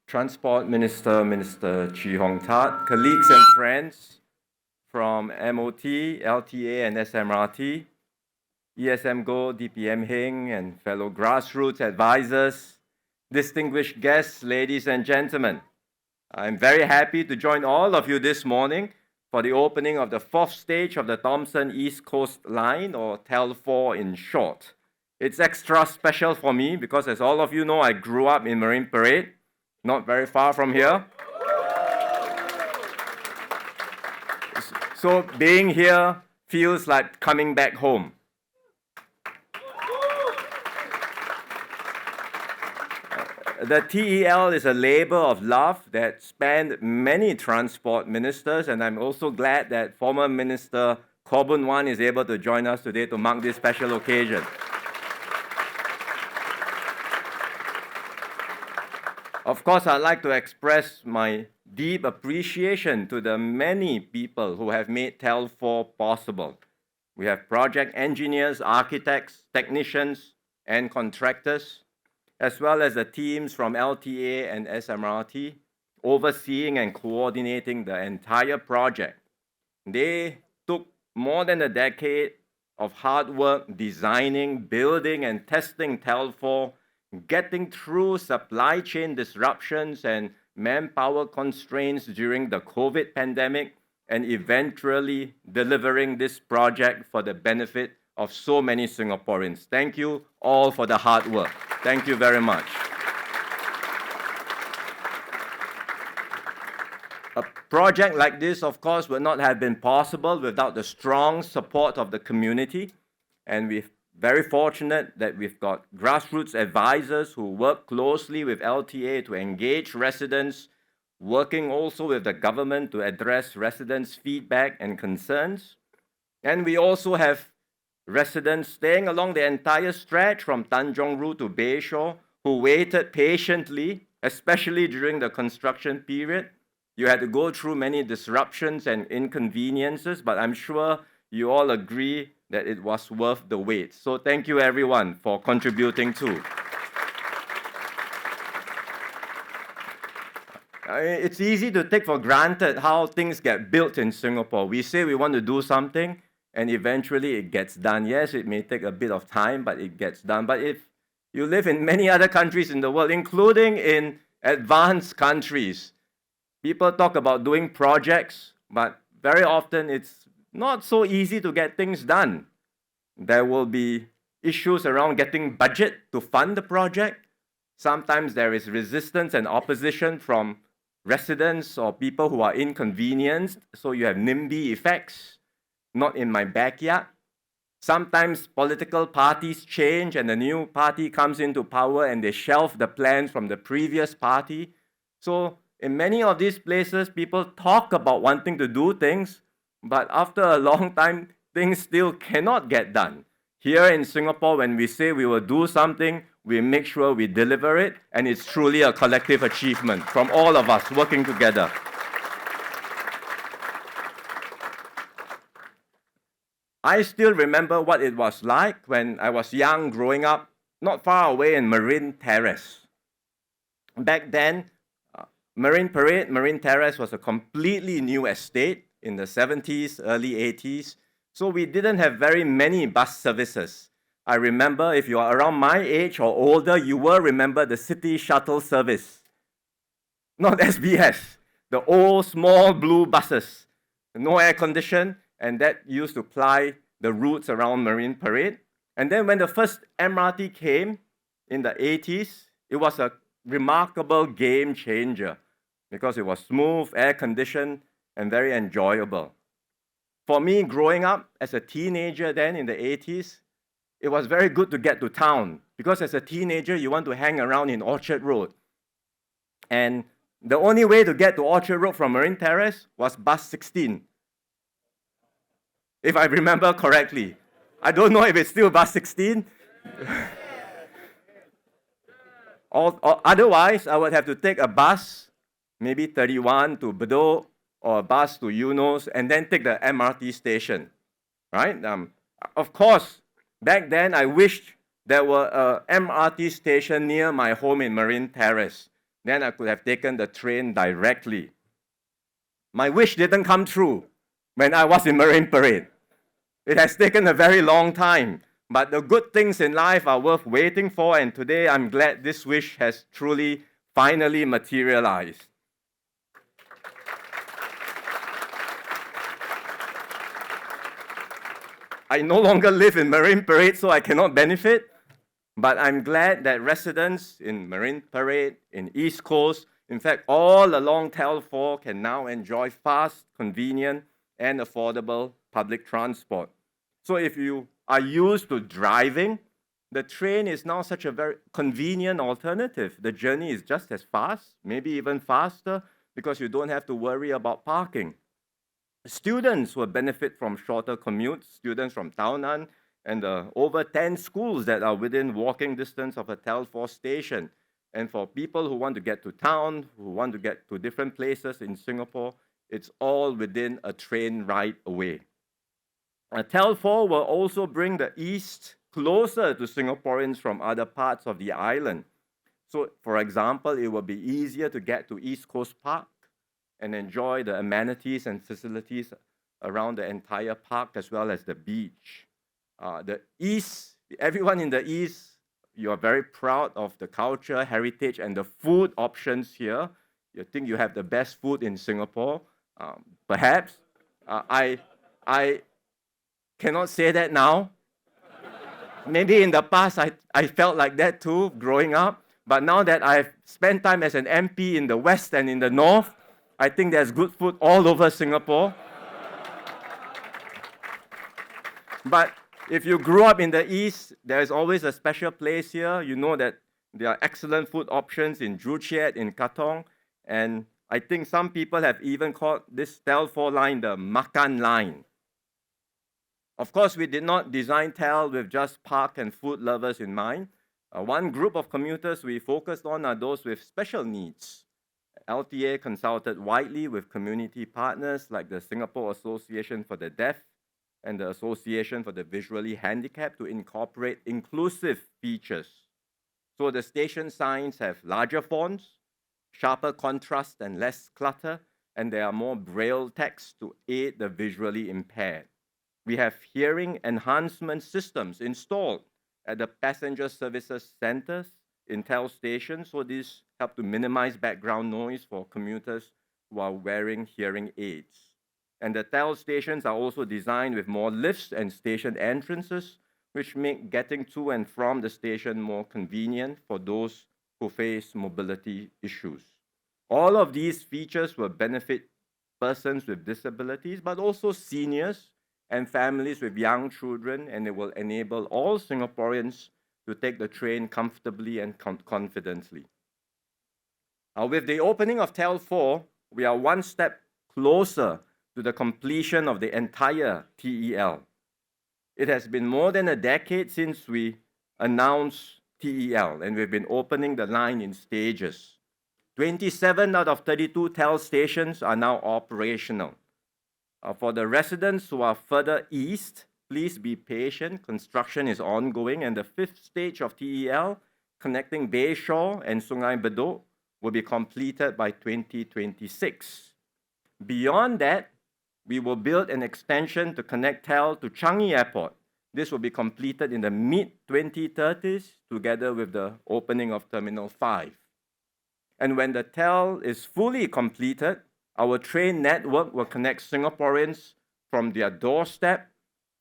Transport Minister, Minister Chee Hong Tat, colleagues and friends from MOT, LTA and SMRT, ESM Go, DPM Hing, and fellow grassroots advisors, distinguished guests, ladies and gentlemen. I'm very happy to join all of you this morning for the opening of the fourth stage of the Thomson-East Coast Line, or TEL4 in short. It's extra special for me because, as all of you know, I grew up in Marine Parade, not very far from here. So being here feels like coming back home. The TEL is a labor of love that spanned many transport ministers, and I'm also glad that former Minister Khaw Boon Wan is able to join us today to mark this special occasion. Of course, I'd like to express my deep appreciation to the many people who have made TEL4 possible. We have project engineers, architects, technicians, and contractors, as well as the teams from LTA and SMRT, overseeing and coordinating the entire project. They took more than a decade of hard work designing, building, and testing TEL4, getting through supply chain disruptions and manpower constraints during the COVID pandemic, and eventually delivering this project for the benefit of so many Singaporeans. Thank you all for the hard work. Thank you very much. A project like this, of course, would not have been possible without the strong support of the community, and we're very fortunate that we've got grassroots advisors who work closely with LTA to engage residents, working also with the government to address residents' feedback and concerns. And we also have residents staying along the entire stretch from Tanjong Rhu to Bayshore who waited patiently, especially during the construction period. You had to go through many disruptions and inconveniences, but I'm sure you all agree that it was worth the wait. So thank you everyone for contributing too. It's easy to take for granted how things get built in Singapore. We say we want to do something, and eventually it gets done. Yes, it may take a bit of time, but it gets done. But if you live in many other countries in the world, including in advanced countries, people talk about doing projects, but very often it's not so easy to get things done. There will be issues around getting budget to fund the project. Sometimes there is resistance and opposition from residents or people who are inconvenienced, so you have NIMBY effects. Not in my backyard. Sometimes political parties change and a new party comes into power and they shelve the plans from the previous party. So in many of these places, people talk about wanting to do things, but after a long time, things still cannot get done. Here in Singapore, when we say we will do something, we make sure we deliver it, and it's truly a collective achievement from all of us working together. I still remember what it was like when I was young, growing up, not far away in Marine Terrace. Back then, Marine Parade, Marine Terrace was a completely new estate in the 70s, early 80s, so we didn't have very many bus services. I remember, if you are around my age or older, you will remember the city shuttle service. Not SBS, the old small blue buses, no air condition, and that used to ply the routes around Marine Parade. And then when the first MRT came in the 80s, it was a remarkable game changer because it was smooth, air-conditioned, and very enjoyable. For me, growing up as a teenager then in the 80s, it was very good to get to town because as a teenager, you want to hang around in Orchard Road. And the only way to get to Orchard Road from Marine Terrace was bus 16. If I remember correctly. I don't know if it's still bus 16. or otherwise, I would have to take a bus, maybe 31 to Bedok, or a bus to Eunos, and then take the MRT station, right? Of course, back then, I wished there were a MRT station near my home in Marine Terrace. Then I could have taken the train directly. My wish didn't come true when I was in Marine Parade. It has taken a very long time, but the good things in life are worth waiting for, and today I'm glad this wish has truly, finally materialized. I no longer live in Marine Parade, so I cannot benefit, but I'm glad that residents in Marine Parade, in East Coast, in fact, all along TEL 4 can now enjoy fast, convenient, and affordable public transport. So if you are used to driving, the train is now such a very convenient alternative. The journey is just as fast, maybe even faster, because you don't have to worry about parking. Students will benefit from shorter commutes, students from Tao Nan and the over 10 schools that are within walking distance of a TEL 4 station. And for people who want to get to town, who want to get to different places in Singapore, it's all within a train ride away. TEL 4 will also bring the East closer to Singaporeans from other parts of the island. So, for example, it will be easier to get to East Coast Park and enjoy the amenities and facilities around the entire park as well as the beach. The East, everyone in the East, you are very proud of the culture, heritage, and the food options here. You think you have the best food in Singapore, perhaps. I cannot say that now. Maybe in the past I felt like that too, growing up. But now that I've spent time as an MP in the West and in the North, I think there's good food all over Singapore. But if you grew up in the East, there's always a special place here. You know that there are excellent food options in Joo Chiat, in Katong, and I think some people have even called this TEL 4 line the Makan line. Of course, we did not design TEL with just park and food lovers in mind. One group of commuters we focused on are those with special needs. LTA consulted widely with community partners like the Singapore Association for the Deaf and the Association for the Visually Handicapped to incorporate inclusive features. So the station signs have larger fonts, sharper contrast and less clutter, and there are more braille text to aid the visually impaired. We have hearing enhancement systems installed at the passenger services centers in TEL stations, so these help to minimize background noise for commuters who are wearing hearing aids. And the TEL stations are also designed with more lifts and station entrances, which make getting to and from the station more convenient for those who face mobility issues. All of these features will benefit persons with disabilities, but also seniors and families with young children, and it will enable all Singaporeans to take the train comfortably and confidently. With the opening of TEL 4, we are one step closer to the completion of the entire TEL. It has been more than a decade since we announced TEL, and we've been opening the line in stages. 27 out of 32 TEL stations are now operational. For the residents who are further east, please be patient. Construction is ongoing, and the fifth stage of TEL, connecting Bayshore and Sungai Bedok, will be completed by 2026. Beyond that, we will build an extension to connect TEL to Changi Airport. This will be completed in the mid-2030s, together with the opening of Terminal 5. And when the TEL is fully completed, our train network will connect Singaporeans from their doorstep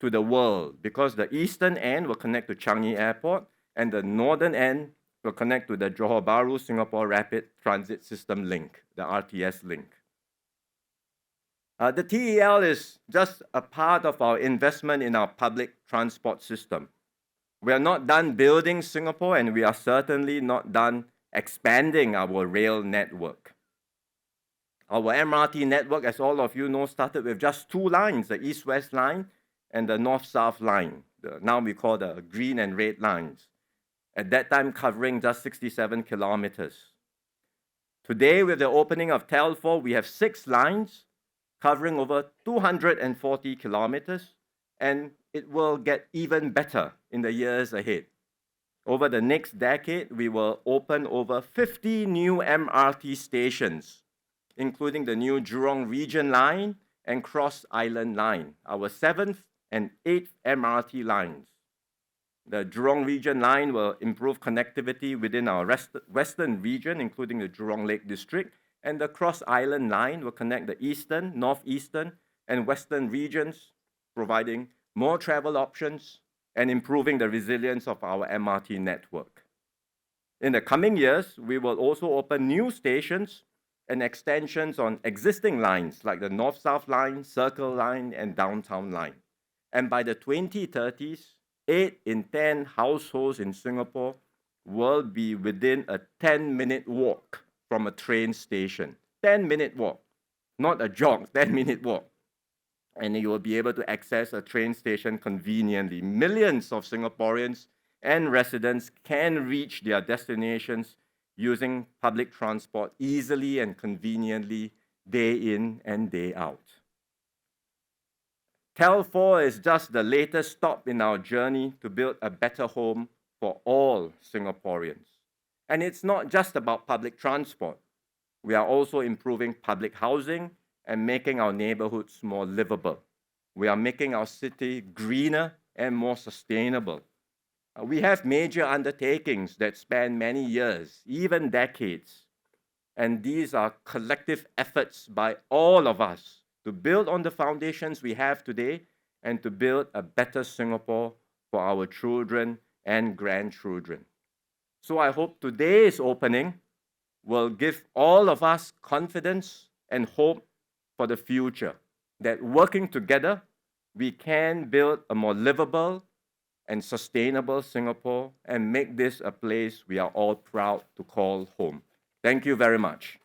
to the world, because the eastern end will connect to Changi Airport and the northern end will connect to the Johor Bahru Singapore Rapid Transit System link, the RTS link. The TEL is just a part of our investment in our public transport system. We are not done building Singapore, and we are certainly not done expanding our rail network. Our MRT network, as all of you know, started with just two lines, the East-West line and the North-South line. Now we call the green and red lines. At that time, covering just 67 kilometers. Today, with the opening of TEL 4, we have 6 lines covering over 240 kilometers, and it will get even better in the years ahead. Over the next decade, we will open over 50 new MRT stations, including the new Jurong Region Line and Cross Island Line, our 7th and 8th MRT lines. The Jurong Region Line will improve connectivity within our western region, including the Jurong Lake District, and the Cross Island Line will connect the eastern, northeastern, and western regions, providing more travel options and improving the resilience of our MRT network. In the coming years, we will also open new stations and extensions on existing lines like the North-South Line, Circle Line, and Downtown Line. And by the 2030s, 8 in 10 households in Singapore will be within a 10-minute walk from a train station. 10-minute walk, not a jog, 10-minute walk. And you will be able to access a train station conveniently. Millions of Singaporeans and residents can reach their destinations using public transport easily and conveniently day in and day out. TEL4 is just the latest stop in our journey to build a better home for all Singaporeans. And it's not just about public transport. We are also improving public housing and making our neighborhoods more livable. We are making our city greener and more sustainable. We have major undertakings that span many years, even decades. And these are collective efforts by all of us to build on the foundations we have today and to build a better Singapore for our children and grandchildren. So I hope today's opening will give all of us confidence and hope for the future, that working together, we can build a more livable and sustainable Singapore and make this a place we are all proud to call home. Thank you very much.